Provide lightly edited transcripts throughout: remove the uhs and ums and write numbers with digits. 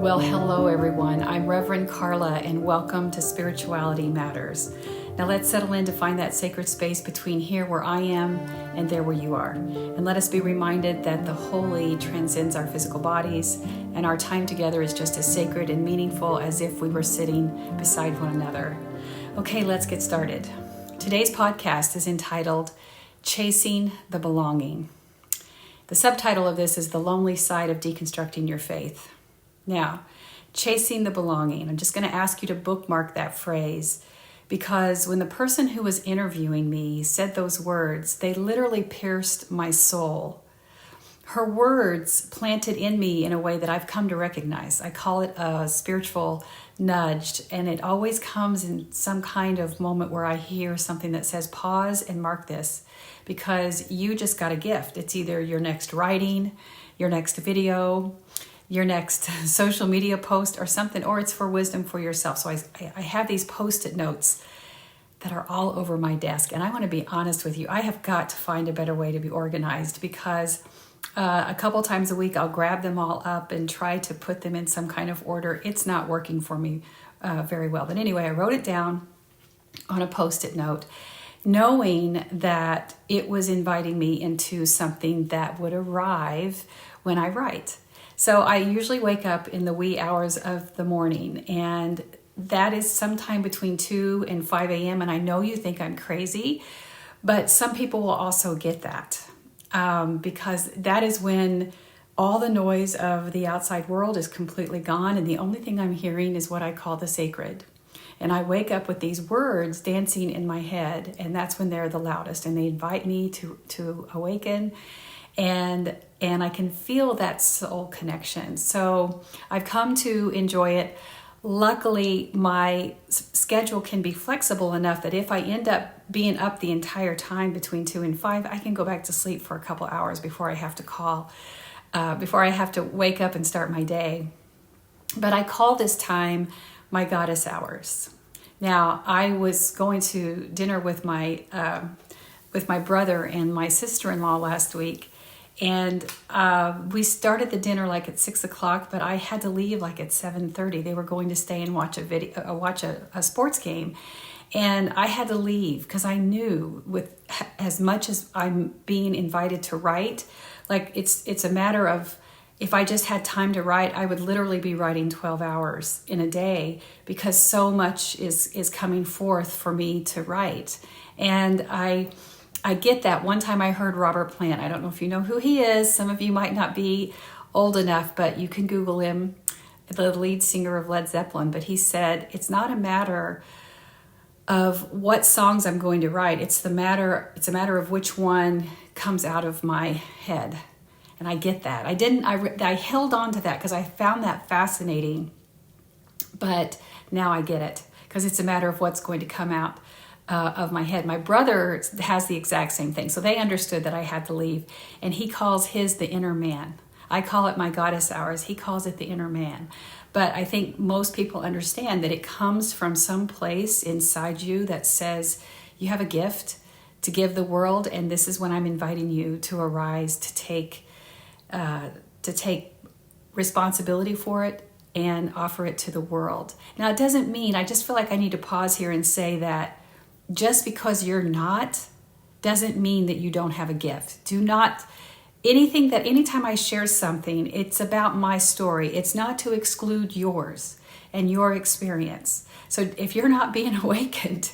Well, hello everyone. I'm Rev Karla and welcome to Spirituality Matters. Now let's settle in to find that sacred space between here where I am and there where you are. And let us be reminded that the holy transcends our physical bodies and our time together is just as sacred and meaningful as if we were sitting beside one another. Okay, let's get started. Today's podcast is entitled Chasing the Belonging. The subtitle of this is The Lonely Side of Deconstructing Your Faith. Now, chasing the belonging. I'm just going to ask you to bookmark that phrase because when the person who was interviewing me said those words, they literally pierced my soul. Her words planted in me in a way that I've come to recognize. I call it a spiritual nudge, and it always comes in some kind of moment where I hear something that says, pause and mark this, because you just got a gift. It's either your next writing, your next video, your next social media post or something, or it's for wisdom for yourself. So I have these Post-it notes that are all over my desk. And I want to be honest with you, I have got to find a better way to be organized because a couple times a week I'll grab them all up and try to put them in some kind of order. It's not working for me very well. But anyway, I wrote it down on a Post-it note, knowing that it was inviting me into something that would arrive when I write. So I usually wake up in the wee hours of the morning, and that is sometime between 2 and 5 a.m. And I know you think I'm crazy, but some people will also get that because that is when all the noise of the outside world is completely gone, and the only thing I'm hearing is what I call the sacred. And I wake up with these words dancing in my head, and that's when they're the loudest, and they invite me to awaken. And I can feel that soul connection. So I've come to enjoy it. Luckily, my schedule can be flexible enough that if I end up being up the entire time between 2 and 5, I can go back to sleep for a couple hours before I have to wake up and start my day. But I call this time my goddess hours. Now, I was going to dinner with my brother and my sister-in-law last week. And we started the dinner like at 6 o'clock, but I had to leave like at 7:30. They were going to stay and watch a sports game. And I had to leave because I knew with as much as I'm being invited to write, like it's a matter of if I just had time to write, I would literally be writing 12 hours in a day because so much is coming forth for me to write. And I get that. One time I heard Robert Plant. I don't know if you know who he is. Some of you might not be old enough, but you can Google him, the lead singer of Led Zeppelin. But he said, it's not a matter of what songs I'm going to write. It's a matter of which one comes out of my head. And I get that. I held on to that because I found that fascinating. But now I get it because it's a matter of what's going to come out of my head. My brother has the exact same thing. So they understood that I had to leave. And he calls his the inner man. I call it my goddess hours. He calls it the inner man. But I think most people understand that it comes from some place inside you that says you have a gift to give the world. And this is when I'm inviting you to arise, to take responsibility for it and offer it to the world. Now, it doesn't mean, I just feel like I need to pause here and say that just because you're not doesn't mean that you don't have a gift. Anytime I share something, it's about my story. It's not to exclude yours and your experience. So if you're not being awakened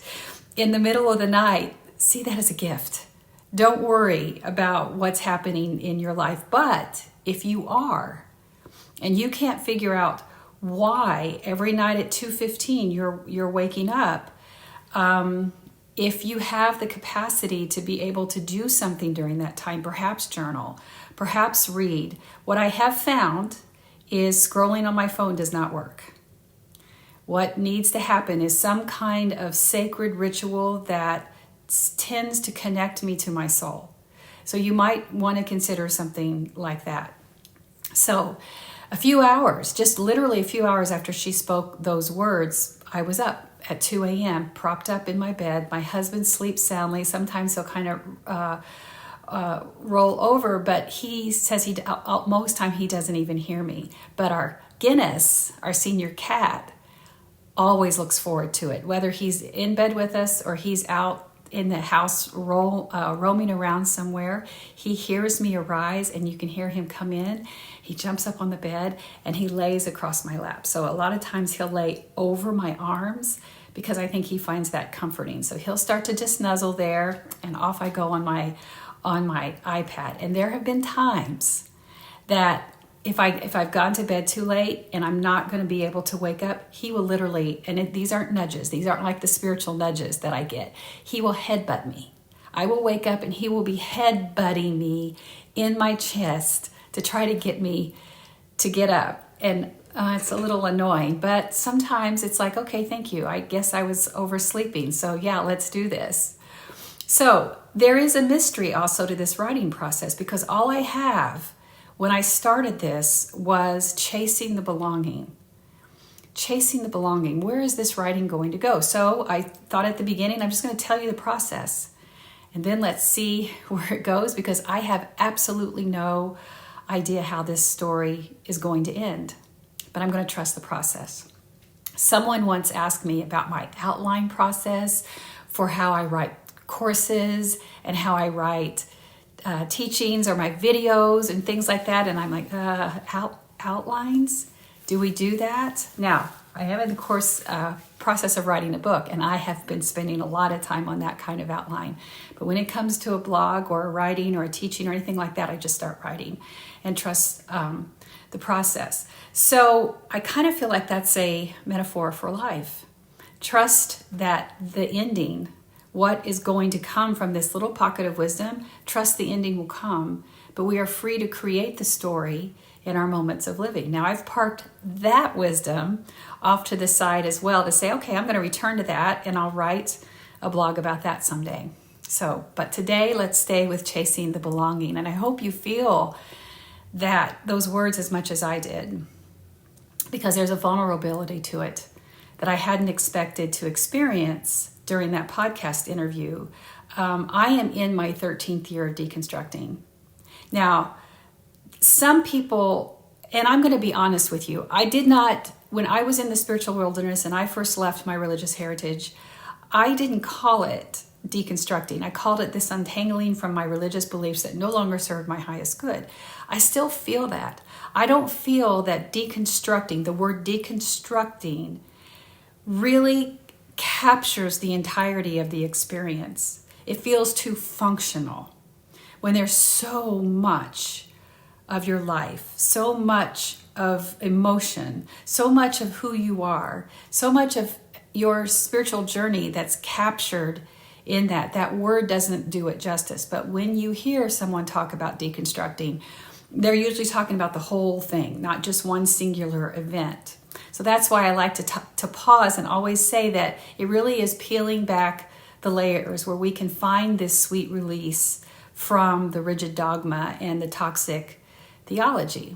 in the middle of the night, see that as a gift. Don't worry about what's happening in your life. But if you are, and you can't figure out why every night at 2:15 you're waking up, if you have the capacity to be able to do something during that time, perhaps journal, perhaps read. What I have found is scrolling on my phone does not work. What needs to happen is some kind of sacred ritual that tends to connect me to my soul. So you might want to consider something like that. So a few hours, just literally a few hours after she spoke those words, I was up at 2 a.m., propped up in my bed. My husband sleeps soundly. Sometimes he'll kind of roll over, but he says most time he doesn't even hear me. But our Guinness, our senior cat, always looks forward to it. Whether he's in bed with us or he's out in the house roaming around somewhere, he hears me arise and you can hear him come in. He jumps up on the bed and he lays across my lap. So a lot of times he'll lay over my arms because I think he finds that comforting. So he'll start to just nuzzle there and off I go on my iPad. And there have been times that if I've gone to bed too late and I'm not going to be able to wake up, he will literally, these aren't nudges, these aren't like the spiritual nudges that I get. He will headbutt me. I will wake up and he will be headbutting me in my chest to try to get me to get up. And it's a little annoying, but sometimes it's like, okay, thank you. I guess I was oversleeping. So yeah, let's do this. So there is a mystery also to this writing process, because all I have when I started this was chasing the belonging. Chasing the belonging. Where is this writing going to go? So I thought at the beginning, I'm just going to tell you the process. And then let's see where it goes, because I have absolutely no idea how this story is going to end. But I'm going to trust the process. Someone once asked me about my outline process for how I write courses and how I write teachings or my videos and things like that. And I'm like, outlines? Do we do that? Now, I am in the course process of writing a book, and I have been spending a lot of time on that kind of outline. But when it comes to a blog or a writing or a teaching or anything like that, I just start writing and trust the process. So I kind of feel like that's a metaphor for life. Trust that the ending, what is going to come from this little pocket of wisdom, trust the ending will come, but we are free to create the story in our moments of living. Now, I've parked that wisdom off to the side as well to say, okay, I'm going to return to that and I'll write a blog about that someday. So, but today, let's stay with chasing the belonging. And I hope you feel that those words as much as I did, because there's a vulnerability to it that I hadn't expected to experience during that podcast interview. I am in my 13th year of deconstructing. Now, some people, and I'm going to be honest with you, I did not, when I was in the spiritual wilderness and I first left my religious heritage, I didn't call it deconstructing. I called it this untangling from my religious beliefs that no longer serve my highest good. I still feel that. I don't feel that deconstructing, the word deconstructing, really captures the entirety of the experience. It feels too functional when there's so much of your life, so much of emotion, so much of who you are, so much of your spiritual journey that's captured in that. That word doesn't do it justice. But when you hear someone talk about deconstructing, they're usually talking about the whole thing, not just one singular event. So that's why I like to pause and always say that it really is peeling back the layers where we can find this sweet release from the rigid dogma and the toxic theology.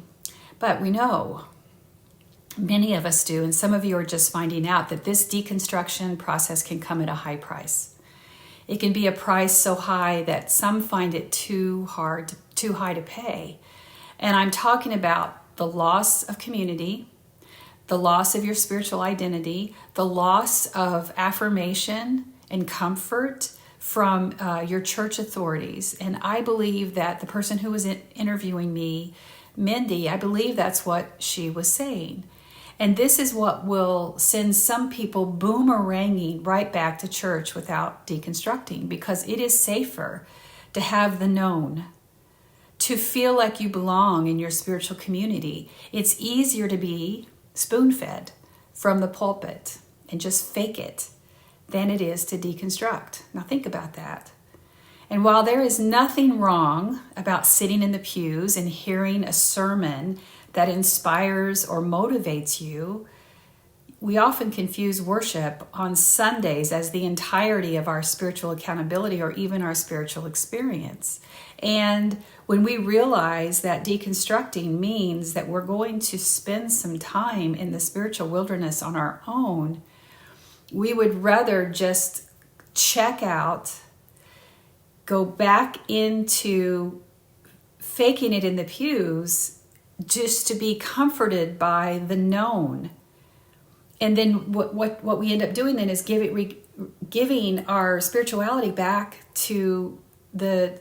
But we know, many of us do, and some of you are just finding out that this deconstruction process can come at a high price. It can be a price so high that some find it too high to pay. And I'm talking about the loss of community, the loss of your spiritual identity, the loss of affirmation and comfort from your church authorities. And I believe that the person who was interviewing me, Mindy, I believe that's what she was saying. And this is what will send some people boomeranging right back to church without deconstructing, because it is safer to have the known, to feel like you belong in your spiritual community. It's easier to be spoon-fed from the pulpit and just fake it than it is to deconstruct. Now think about that. And while there is nothing wrong about sitting in the pews and hearing a sermon that inspires or motivates you, we often confuse worship on Sundays as the entirety of our spiritual accountability or even our spiritual experience. And when we realize that deconstructing means that we're going to spend some time in the spiritual wilderness on our own, we would rather just check out, go back into faking it in the pews, just to be comforted by the known. And then what we end up doing then is giving our spirituality back to the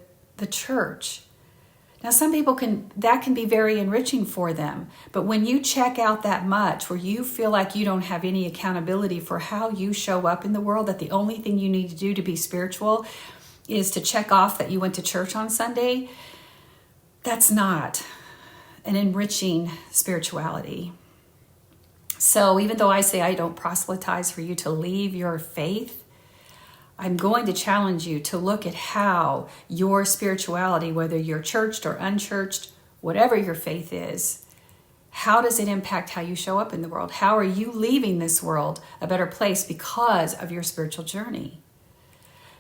church. Now, some people that can be very enriching for them. But when you check out that much, where you feel like you don't have any accountability for how you show up in the world, that the only thing you need to do to be spiritual is to check off that you went to church on Sunday, that's not an enriching spirituality. So even though I say I don't proselytize for you to leave your faith, I'm going to challenge you to look at how your spirituality, whether you're churched or unchurched, whatever your faith is, how does it impact how you show up in the world? How are you leaving this world a better place because of your spiritual journey?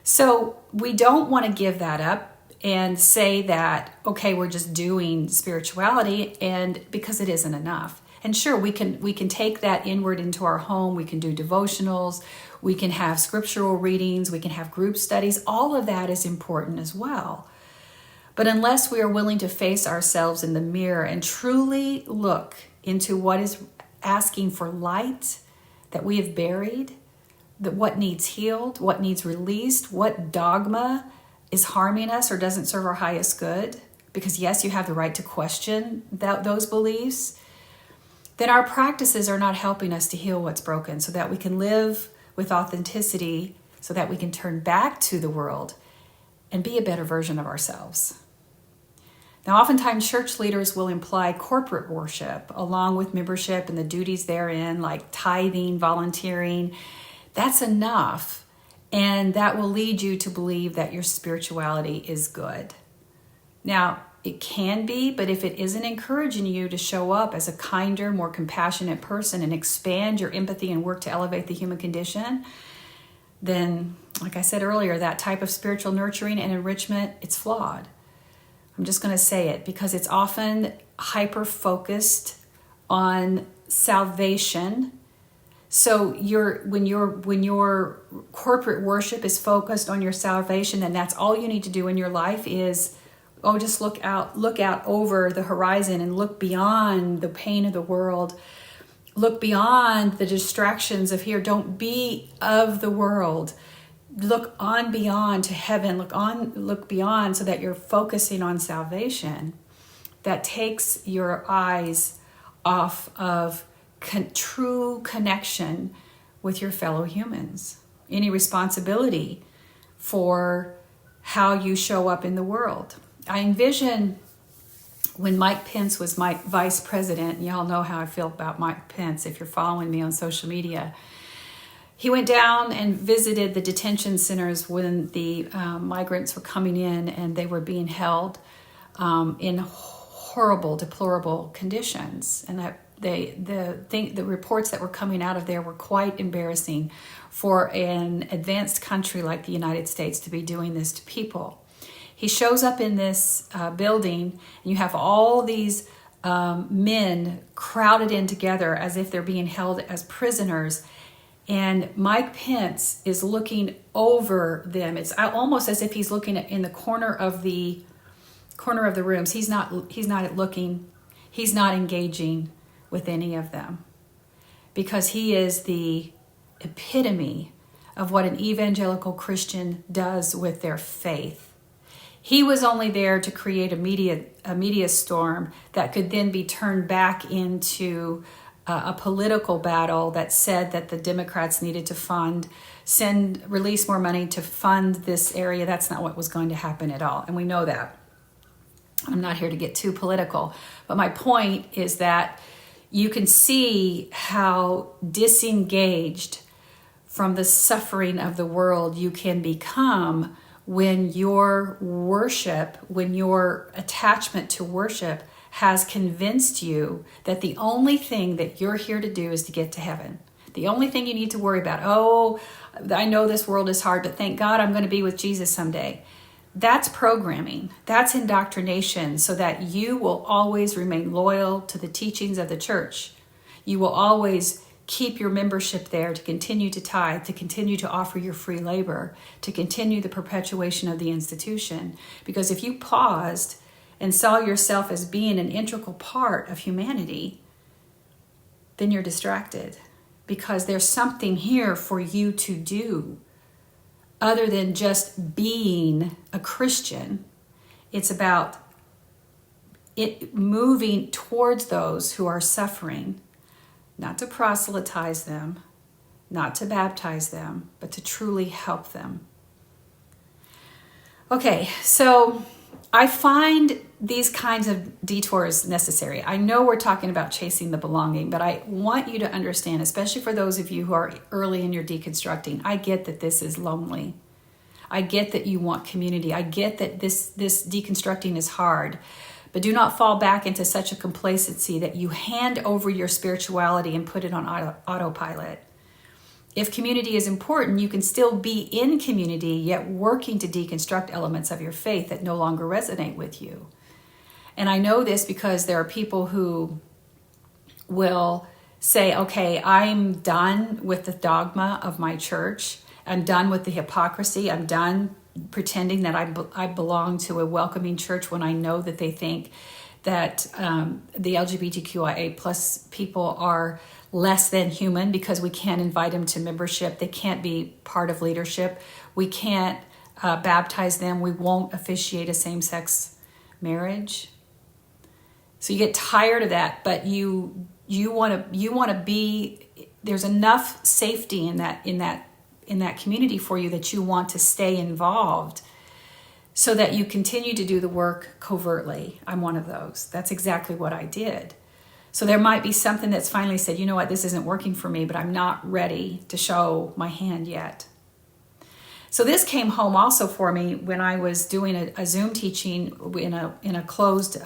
So we don't want to give that up and say that, okay, we're just doing spirituality, and because it isn't enough. And sure, we can take that inward into our home. We can do devotionals. We can have scriptural readings. We can have group studies. All of that is important as well. But unless we are willing to face ourselves in the mirror and truly look into what is asking for light that we have buried, that what needs healed, what needs released, what dogma is harming us or doesn't serve our highest good, because yes, you have the right to question those beliefs, then our practices are not helping us to heal what's broken so that we can live with authenticity, so that we can turn back to the world and be a better version of ourselves. Now, oftentimes church leaders will imply corporate worship along with membership and the duties therein, like tithing, volunteering. That's enough, and that will lead you to believe that your spirituality is good. Now, it can be, but if it isn't encouraging you to show up as a kinder, more compassionate person and expand your empathy and work to elevate the human condition, then, like I said earlier, that type of spiritual nurturing and enrichment, it's flawed. I'm just going to say it because it's often hyper-focused on salvation. So when your corporate worship is focused on your salvation, then that's all you need to do in your life is just look out over the horizon and look beyond the pain of the world. Look beyond the distractions of here. Don't be of the world. Look on beyond to heaven. Look beyond so that you're focusing on salvation. That takes your eyes off of true connection with your fellow humans. Any responsibility for how you show up in the world. I envision when Mike Pence was my vice president, and y'all know how I feel about Mike Pence if you're following me on social media. He went down and visited the detention centers when the migrants were coming in and they were being held in horrible, deplorable conditions. And that the reports that were coming out of there were quite embarrassing for an advanced country like the United States to be doing this to people. He shows up in this building, and you have all these men crowded in together as if they're being held as prisoners. And Mike Pence is looking over them. It's almost as if he's looking in the corner of the rooms. He's not looking. He's not engaging with any of them, because he is the epitome of what an evangelical Christian does with their faith. He was only there to create a media storm that could then be turned back into a political battle that said that the Democrats needed to release more money to fund this area. That's not what was going to happen at all, and we know that. I'm not here to get too political, but my point is that you can see how disengaged from the suffering of the world you can become when your worship, when your attachment to worship has convinced you that the only thing that you're here to do is to get to heaven. The only thing you need to worry about, I know this world is hard, but thank God I'm going to be with Jesus someday. That's programming. That's indoctrination so that you will always remain loyal to the teachings of the church. You will always keep your membership there, to continue to tithe, to continue to offer your free labor, to continue the perpetuation of the institution. Because if you paused and saw yourself as being an integral part of humanity, then you're distracted, because there's something here for you to do other than just being a Christian. It's about it moving towards those who are suffering, not to proselytize them, not to baptize them, but to truly help them. Okay, so I find these kinds of detours necessary. I know we're talking about chasing the belonging, but I want you to understand, especially for those of you who are early in your deconstructing, I get that this is lonely. I get that you want community. I get that this deconstructing is hard, but do not fall back into such a complacency that you hand over your spirituality and put it on autopilot. If community is important, you can still be in community, yet working to deconstruct elements of your faith that no longer resonate with you. And I know this because there are people who will say, okay, I'm done with the dogma of my church. I'm done with the hypocrisy. I'm done pretending that I belong to a welcoming church when I know that they think that the LGBTQIA plus people are less than human because we can't invite them to membership. They can't be part of leadership. We can't baptize them. We won't officiate a same-sex marriage. So you get tired of that, but you want to be. There's enough safety in that community for you that you want to stay involved, so that you continue to do the work covertly. I'm one of those. That's exactly what I did. So there might be something that's finally said, you know what, this isn't working for me, but I'm not ready to show my hand yet. So this came home also for me when I was doing a Zoom teaching in a closed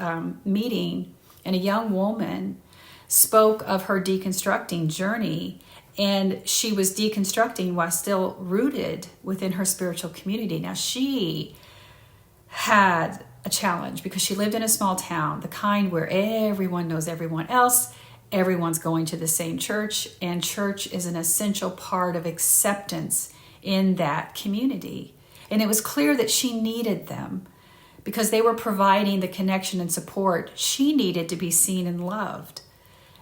meeting, and a young woman spoke of her deconstructing journey, and she was deconstructing while still rooted within her spiritual community. Now, she had a challenge because she lived in a small town, the kind where everyone knows everyone else, everyone's going to the same church, and church is an essential part of acceptance in that community. And it was clear that she needed them because they were providing the connection and support she needed to be seen and loved.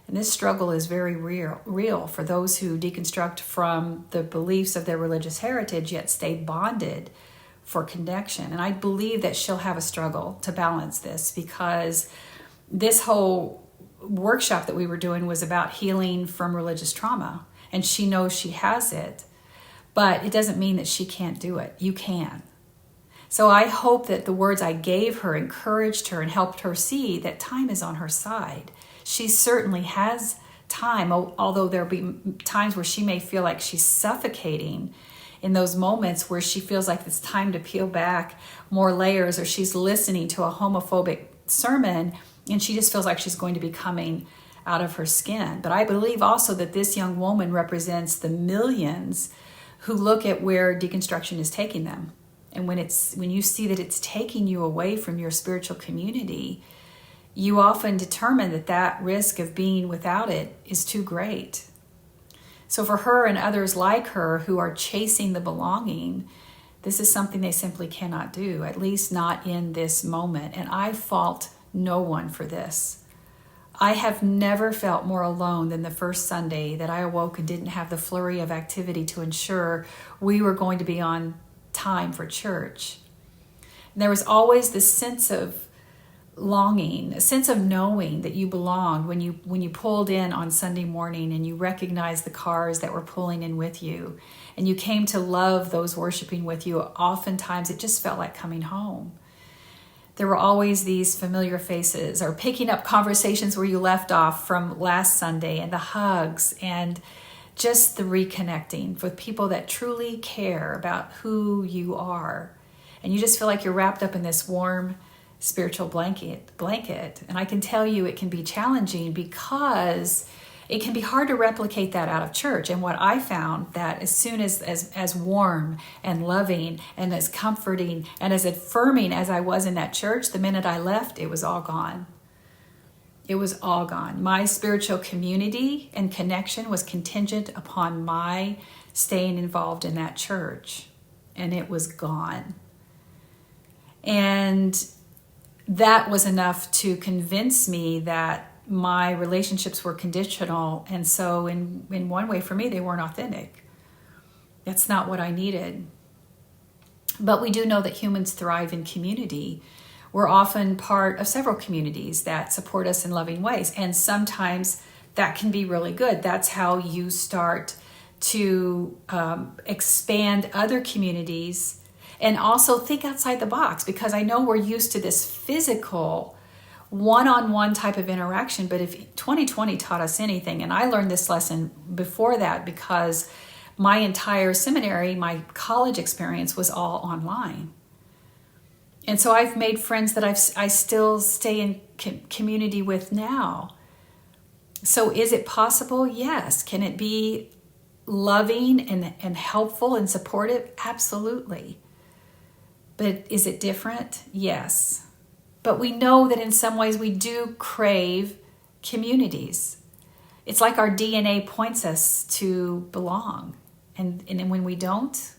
And this struggle is very real for those who deconstruct from the beliefs of their religious heritage yet stay bonded for connection. And I believe that she'll have a struggle to balance this, because this whole workshop that we were doing was about healing from religious trauma, and she knows she has it, but it doesn't mean that she can't do it. You can. So I hope that the words I gave her encouraged her and helped her see that time is on her side. She certainly has time, although there'll be times where she may feel like she's suffocating in those moments where she feels like it's time to peel back more layers, or she's listening to a homophobic sermon and she just feels like she's going to be coming out of her skin. But I believe also that this young woman represents the millions who look at where deconstruction is taking them. And when you see that it's taking you away from your spiritual community, you often determine that risk of being without it is too great. So for her and others like her who are chasing the belonging, this is something they simply cannot do, at least not in this moment. And I fault no one for this. I have never felt more alone than the first Sunday that I awoke and didn't have the flurry of activity to ensure we were going to be on time for church. And there was always this sense of longing, a sense of knowing that you belonged when you pulled in on Sunday morning and you recognized the cars that were pulling in with you, and you came to love those worshiping with you. Oftentimes it just felt like coming home. There were always these familiar faces, or picking up conversations where you left off from last Sunday, and the hugs and just the reconnecting with people that truly care about who you are. And you just feel like you're wrapped up in this warm spiritual blanket. And I can tell you it can be challenging because it can be hard to replicate that out of church. And what I found that as soon as warm and loving and as comforting and as affirming as I was in that church, the minute I left, it was all gone. It was all gone. My spiritual community and connection was contingent upon my staying involved in that church, and it was gone. And that was enough to convince me that my relationships were conditional. And so in one way for me, they weren't authentic. That's not what I needed. But we do know that humans thrive in community. We're often part of several communities that support us in loving ways. And sometimes that can be really good. That's how you start to expand other communities and also think outside the box, because I know we're used to this physical one-on-one type of interaction. But if 2020 taught us anything, and I learned this lesson before that because my entire seminary, my college experience was all online. And so I've made friends that I still stay in community with now. So is it possible? Yes. Can it be loving and helpful and supportive? Absolutely. But is it different? Yes. But we know that in some ways we do crave communities. It's like our DNA points us to belong. And when we don't,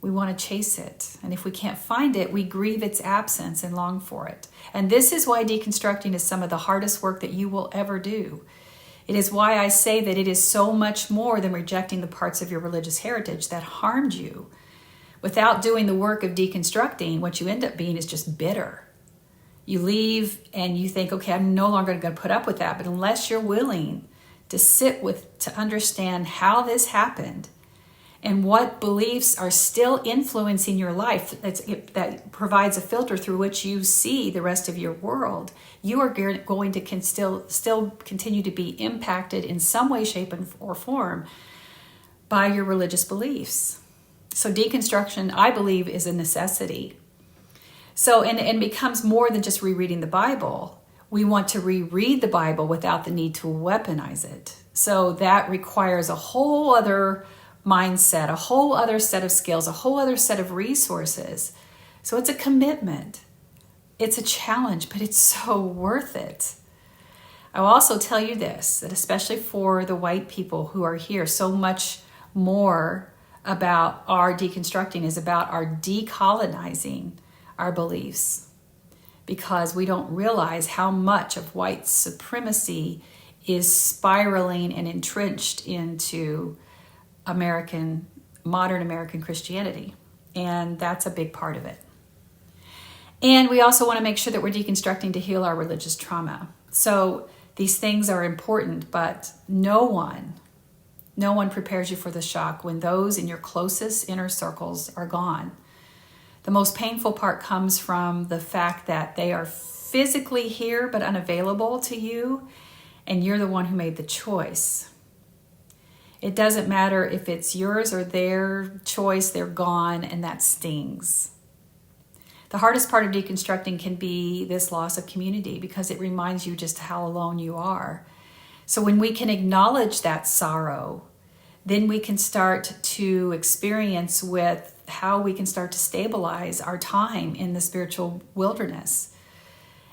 we want to chase it. And if we can't find it, we grieve its absence and long for it. And this is why deconstructing is some of the hardest work that you will ever do. It is why I say that it is so much more than rejecting the parts of your religious heritage that harmed you. Without doing the work of deconstructing, what you end up being is just bitter. You leave and you think, okay, I'm no longer going to put up with that. But unless you're willing to sit with, to understand how this happened and what beliefs are still influencing your life, that provides a filter through which you see the rest of your world, you are going to still continue to be impacted in some way, shape, or form by your religious beliefs. So deconstruction, I believe, is a necessity. So, and becomes more than just rereading the Bible. We want to reread the Bible without the need to weaponize it. So that requires a whole other mindset, a whole other set of skills, a whole other set of resources. So it's a commitment. It's a challenge, but it's so worth it. I will also tell you this, that especially for the white people who are here, so much more about our deconstructing is about our decolonizing our beliefs, because we don't realize how much of white supremacy is spiraling and entrenched into modern American Christianity. And that's a big part of it. And we also want to make sure that we're deconstructing to heal our religious trauma. So these things are important, but no one prepares you for the shock when those in your closest inner circles are gone. The most painful part comes from the fact that they are physically here but unavailable to you, and you're the one who made the choice. It doesn't matter if it's yours or their choice, they're gone, and that stings. The hardest part of deconstructing can be this loss of community, because it reminds you just how alone you are. So when we can acknowledge that sorrow, then we can start to experience with how we can start to stabilize our time in the spiritual wilderness.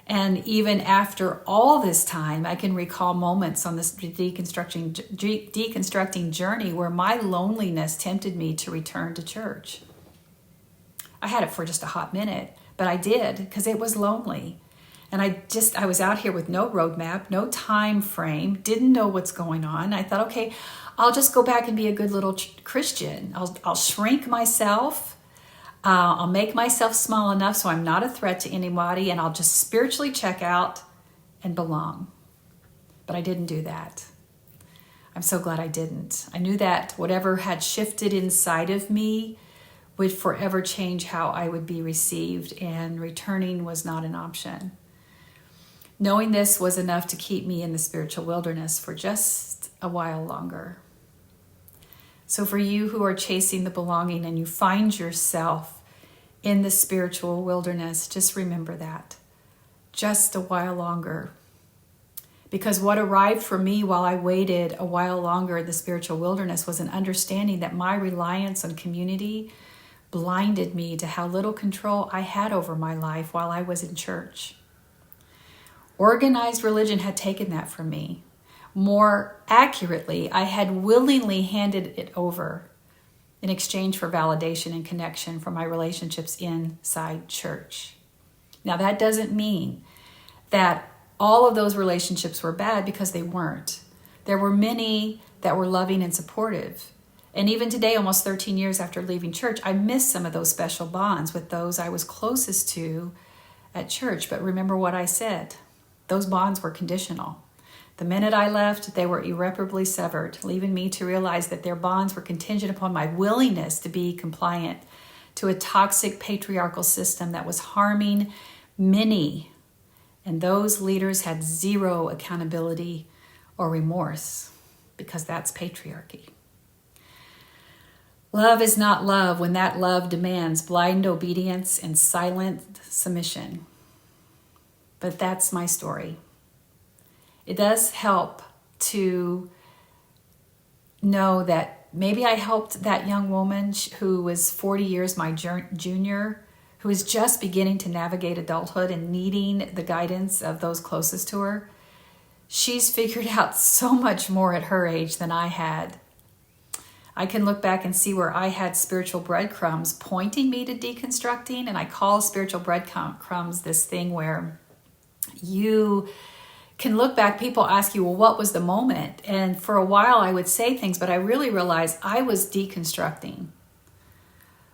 And even after all this time, I can recall moments on this deconstructing journey where my loneliness tempted me to return to church. I had it for just a hot minute, but I did, because it was lonely. And I was out here with no roadmap, no time frame, didn't know what's going on. I thought, okay, I'll just go back and be a good little Christian. I'll shrink myself. I'll make myself small enough so I'm not a threat to anybody, and I'll just spiritually check out and belong. But I didn't do that. I'm so glad I didn't. I knew that whatever had shifted inside of me would forever change how I would be received, and returning was not an option. Knowing this was enough to keep me in the spiritual wilderness for just a while longer. So for you who are chasing the belonging and you find yourself in the spiritual wilderness, just remember that. Just a while longer. Because what arrived for me while I waited a while longer in the spiritual wilderness was an understanding that my reliance on community blinded me to how little control I had over my life while I was in church. Organized religion had taken that from me. More accurately, I had willingly handed it over in exchange for validation and connection from my relationships inside church. Now, that doesn't mean that all of those relationships were bad, because they weren't. There were many that were loving and supportive. And even today, almost 13 years after leaving church, I miss some of those special bonds with those I was closest to at church. But remember what I said. Those bonds were conditional. The minute I left, they were irreparably severed, leaving me to realize that their bonds were contingent upon my willingness to be compliant to a toxic patriarchal system that was harming many. And those leaders had zero accountability or remorse, because that's patriarchy. Love is not love when that love demands blind obedience and silent submission. But that's my story. It does help to know that maybe I helped that young woman who was 40 years my junior, who is just beginning to navigate adulthood and needing the guidance of those closest to her. She's figured out so much more at her age than I had. I can look back and see where I had spiritual breadcrumbs pointing me to deconstructing, and I call spiritual breadcrumbs this thing where you can look back. People ask you, well, what was the moment? And for a while I would say things, but I really realized I was deconstructing.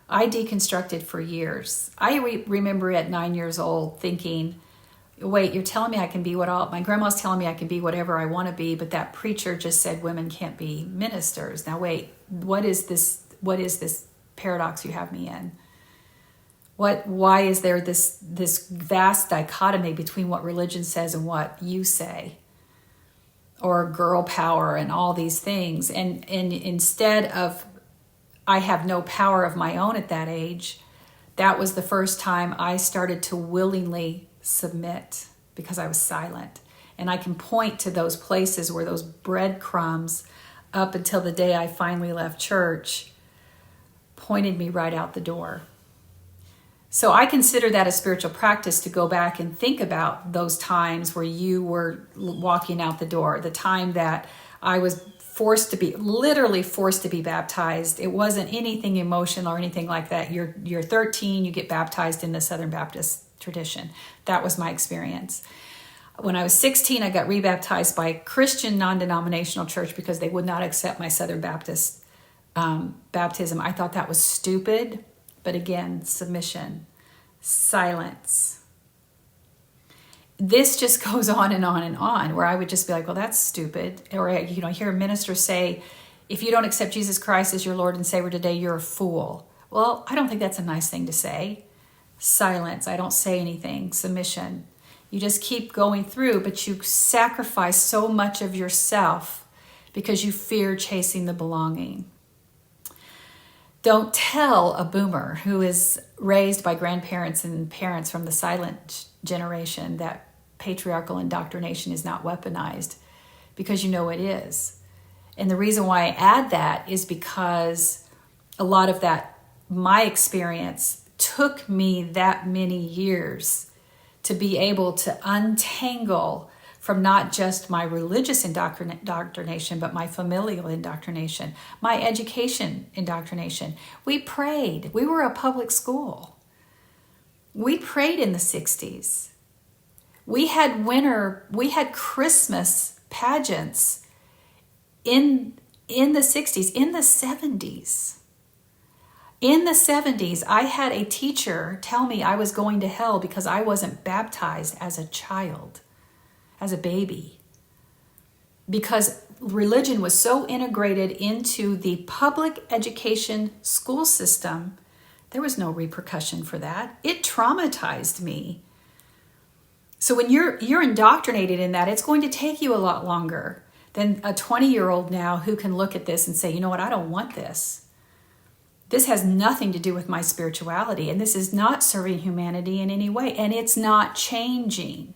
I deconstructed for years. I remember at 9 years old thinking, wait, you're telling me I can be my grandma's telling me I can be whatever I want to be, but that preacher just said women can't be ministers. Now wait, what is this paradox you have me in? Why is there this vast dichotomy between what religion says and what you say? Or girl power and all these things. And instead of, I have no power of my own at that age, that was the first time I started to willingly submit, because I was silent. And I can point to those places where those breadcrumbs, up until the day I finally left church, pointed me right out the door. So I consider that a spiritual practice, to go back and think about those times where you were walking out the door, the time that I was literally forced to be baptized. It wasn't anything emotional or anything like that. You're 13, you get baptized in the Southern Baptist tradition. That was my experience. When I was 16, I got rebaptized by a Christian non-denominational church because they would not accept my Southern Baptist baptism. I thought that was stupid, but again, submission, silence. This just goes on and on and on, where I would just be like, well, that's stupid. Or, I hear a minister say, if you don't accept Jesus Christ as your Lord and Savior today, you're a fool. Well, I don't think that's a nice thing to say. Silence. I don't say anything. Submission. You just keep going through, but you sacrifice so much of yourself because you fear chasing the belonging. Don't tell a boomer who is raised by grandparents and parents from the silent generation that patriarchal indoctrination is not weaponized, because you know it is. And the reason why I add that is because a lot of that, my experience, took me that many years to be able to untangle from not just my religious indoctrination, but my familial indoctrination, my education indoctrination. We prayed. We were a public school. We prayed in the 60s. We had Christmas pageants in the 60s, in the 70s. In the 70s, I had a teacher tell me I was going to hell because I wasn't baptized as a child, as a baby. Because religion was so integrated into the public education school system, there was no repercussion for that. It traumatized me. So when you're indoctrinated in that, it's going to take you a lot longer than a 20-year-old now who can look at this and say, you know what, I don't want this. This has nothing to do with my spirituality, and this is not serving humanity in any way, and it's not changing.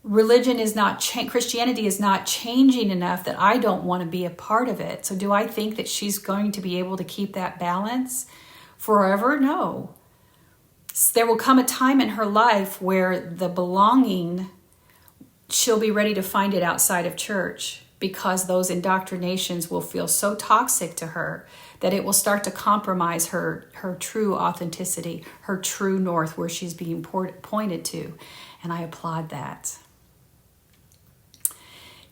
Religion is not Christianity is not changing enough that I don't want to be a part of it. So do I think that she's going to be able to keep that balance forever? No. There will come a time in her life where the belonging, she'll be ready to find it outside of church, because those indoctrinations will feel so toxic to her that it will start to compromise her true authenticity, her true north, where she's being pointed to. And I applaud that.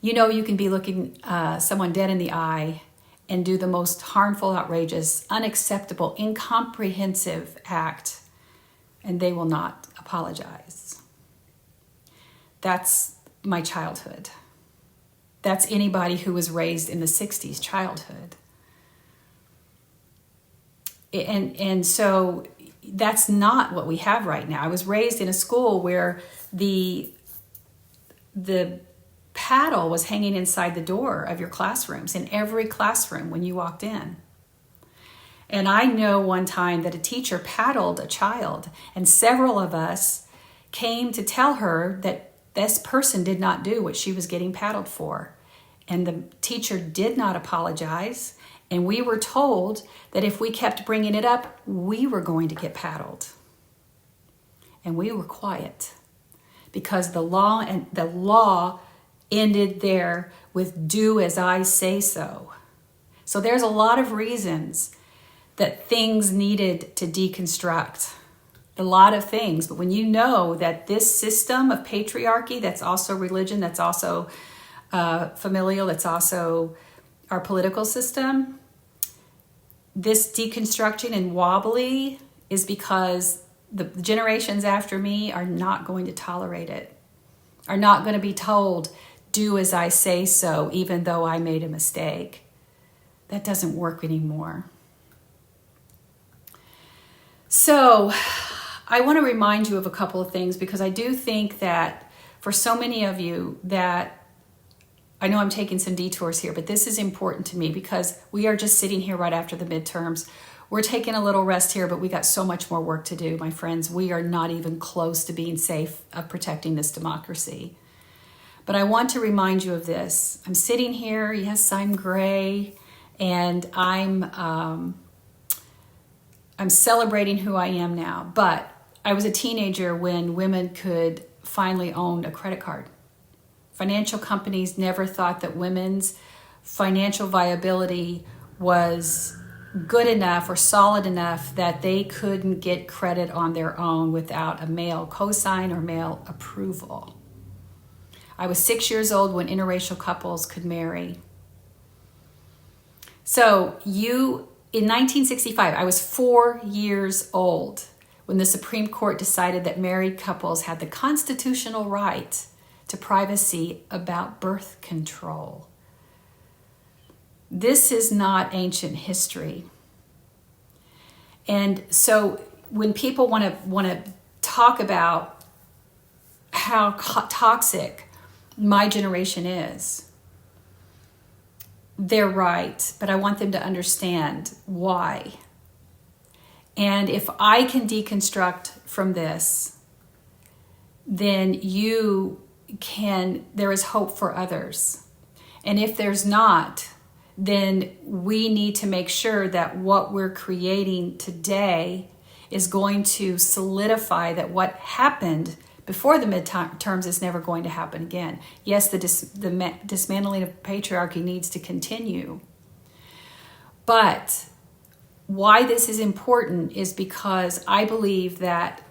You know, you can be looking someone dead in the eye and do the most harmful, outrageous, unacceptable, incomprehensive act, and they will not apologize. That's my childhood. That's anybody who was raised in the 60s childhood. And so that's not what we have right now. I was raised in a school where the paddle was hanging inside the door of your classrooms, in every classroom when you walked in. And I know one time that a teacher paddled a child, and several of us came to tell her that this person did not do what she was getting paddled for. And the teacher did not apologize. And we were told that if we kept bringing it up, we were going to get paddled. And we were quiet because the law ended there with "do as I say so." So there's a lot of reasons that things needed to deconstruct. A lot of things. But when you know that this system of patriarchy, that's also religion, that's also familial, that's also our political system, this deconstruction and wobbly is because the generations after me are not going to tolerate it, are not going to be told, "do as I say so," even though I made a mistake. That doesn't work anymore. So I want to remind you of a couple of things, because I do think that for so many of you that, I know I'm taking some detours here, but this is important to me because we are just sitting here right after the midterms. We're taking a little rest here, but we got so much more work to do, my friends. We are not even close to being safe of protecting this democracy. But I want to remind you of this. I'm sitting here, yes, I'm gray, and I'm celebrating who I am now. But I was a teenager when women could finally own a credit card. Financial companies never thought that women's financial viability was good enough or solid enough that they couldn't get credit on their own without a male cosign or male approval. I was 6 years old when interracial couples could marry. So in 1965, I was 4 years old when the Supreme Court decided that married couples had the constitutional right to privacy about birth control. This is not ancient history. And so when people want to talk about how toxic my generation is, they're right, but I want them to understand why. And if I can deconstruct from this, then there is hope for others. And if there's not, then we need to make sure that what we're creating today is going to solidify that what happened before the midterms is never going to happen again. Yes, the dismantling of patriarchy needs to continue. But why this is important is because I believe that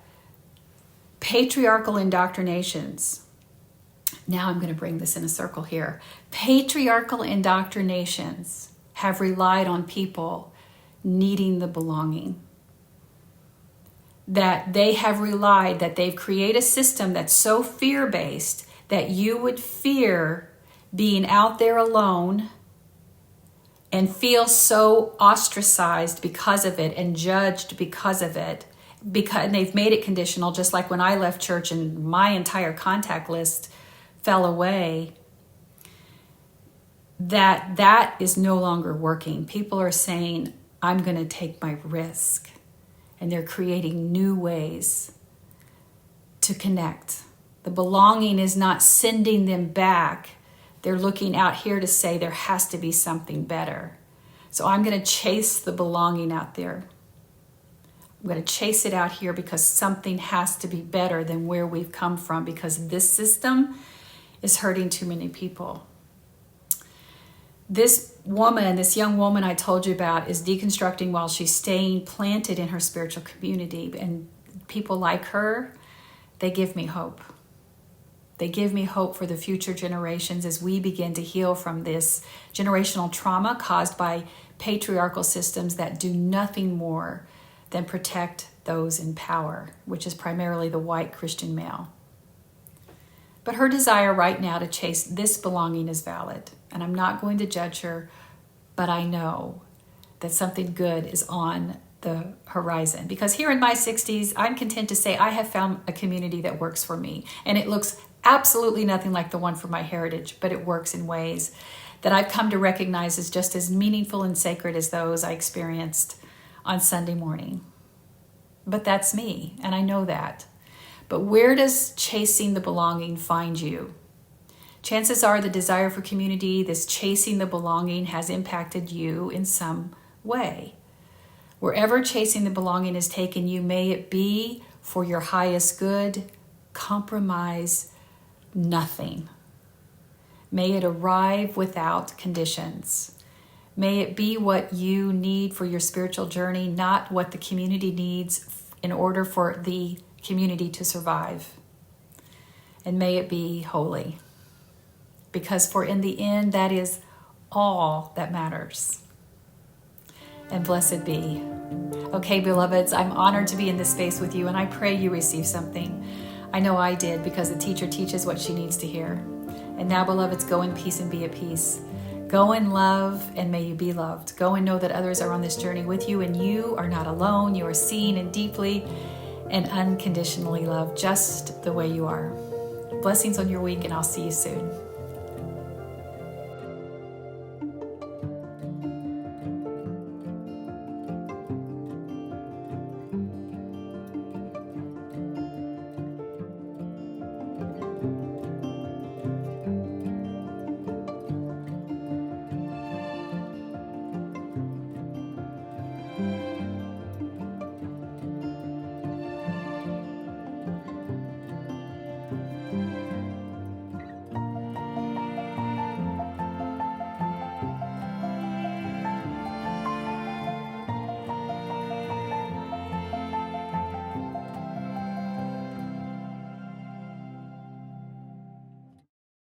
patriarchal indoctrinations, now I'm going to bring this in a circle here, patriarchal indoctrinations have relied on people needing the belonging. That they have relied, that they've created a system that's so fear-based that you would fear being out there alone and feel so ostracized because of it and judged because of it. And they've made it conditional, just like when I left church and my entire contact list fell away. That is no longer working. People are saying, I'm going to take my risk. And they're creating new ways to connect. The belonging is not sending them back. They're looking out here to say there has to be something better. So I'm going to chase the belonging out there. I'm going to chase it out here because something has to be better than where we've come from, because this system is hurting too many people. This woman, this young woman I told you about, is deconstructing while she's staying planted in her spiritual community. And people like her, they give me hope. They give me hope for the future generations as we begin to heal from this generational trauma caused by patriarchal systems that do nothing more than protect those in power, which is primarily the white Christian male. But her desire right now to chase this belonging is valid. And I'm not going to judge her, but I know that something good is on the horizon. Because here in my 60s, I'm content to say I have found a community that works for me. And it looks absolutely nothing like the one from my heritage, but it works in ways that I've come to recognize as just as meaningful and sacred as those I experienced on Sunday morning. But that's me, and I know that. But where does chasing the belonging find you? Chances are the desire for community, this chasing the belonging, has impacted you in some way. Wherever chasing the belonging has taken you, may it be for your highest good, compromise nothing. May it arrive without conditions. May it be what you need for your spiritual journey, not what the community needs in order for the community to survive. And may it be holy. Because for in the end, that is all that matters. And blessed be. Okay, beloveds, I'm honored to be in this space with you, and I pray you receive something. I know I did, because the teacher teaches what she needs to hear. And now, beloveds, go in peace and be at peace. Go in love, and may you be loved. Go and know that others are on this journey with you, and you are not alone. You are seen and deeply and unconditionally loved just the way you are. Blessings on your week, and I'll see you soon.